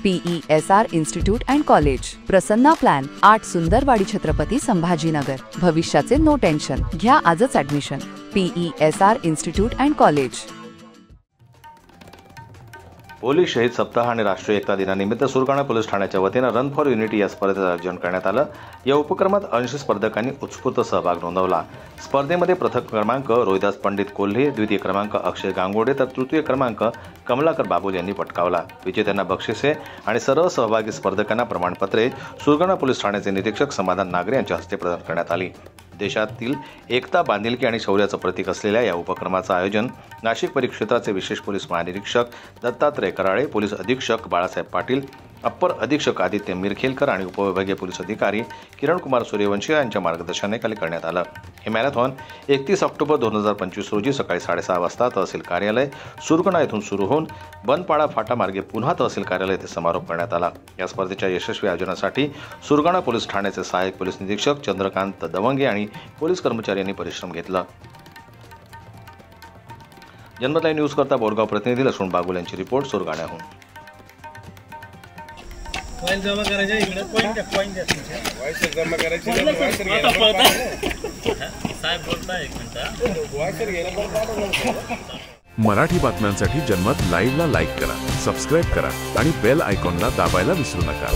PESR institute and college, Prasanna plan, 8 Sundarwadi Chhatrapati Sambhajinagar. भविष्याचे no tension, घ्या आजच admission. PESR institute and college. Police शहीद सप्ताह आणि राष्ट्रीय एकता दिनानिमित्त सुरगाणा पोलीस ठाण्याच्या वतीने रन फॉर युनिटी या स्पर्धेचं आयोजन करण्यात आलं। या उपक्रमात 80 स्पर्धकांनी उत्स्फूर्त सहभाग नोंदवला। स्पर्धेमध्ये प्रथम क्रमांक रोहिदास पंडित कोल्हे, द्वितीय क्रमांक अक्षय गांगोडे तर तृतीय क्रमांक कमलाकर बाबुल यांनी पटकावला। विजेत्यांना बक्षिसे आणि सर्व सहभागी स्पर्धकांना प्रमाणपत्रे सुरगाणा पोलीस ठाण्याचे निरीक्षक समाधान नागरे यांच्या हस्ते प्रदान करण्यात आली। देशातील एकता, बांधिलकी आणि शौर्याचं प्रतीक असलेल्या या उपक्रमाचं आयोजन नाशिक परिक्षेत्राचे विशेष पोलीस महानिरीक्षक दत्तात्रय कराळे, पोलीस अधीक्षक बाळासाहेब पाटील, अप्पर अधीक्षक आदित्य मिरखेलकर आणि उपविभागीय पोलीस अधिकारी किरण कुमार सूर्यवंशी यांच्या मार्गदर्शनाखाली करण्यात आलं। हे मॅरेथॉन 31 ऑक्टोबर 2025 रोजी सकाळी 6:30 वाजता तहसील कार्यालय सुरगाणा येथून सुरू होऊन बनपाडा फाटा मार्गे पुन्हा तहसील कार्यालय येथे समारोप करण्यात आला। या स्पर्धेच्या यशस्वी आयोजनासाठी सुरगाणा पोलीस ठाण्याचे सहाय्यक पोलीस निरीक्षक चंद्रकांत दवंगे आणि पोलीस कर्मचाऱ्यांनी परिश्रम घेतला। जनमत लाईव्ह न्यूज करता बोरगाव प्रतिनिधी लक्ष्मण बागुल यांची रिपोर्ट सुरगाण्याहून। फाईल जमा करायच्या इकडे पॉइंट द्या जमा करायची साहेब बोलताय एक मिनिट। मराठी बातम्यांसाठी जनमत लाईव्हला लाईक करा, सबस्क्राइब करा आणि बेल आयकॉनला दाबायला विसरू नका।